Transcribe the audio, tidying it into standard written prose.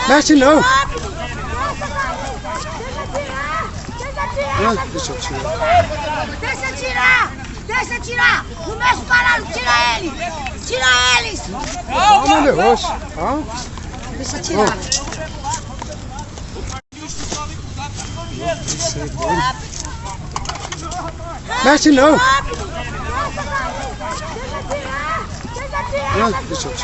Mexe não. Deixa eu tirar. Deixa tirar! Deixa tirar! Não mexe parado, tira ele! Tira eles! Calma, meu rosto. Deixa tirar. Mexe não. Deixa tirar! Deixa tirar! Deixa eu tirar.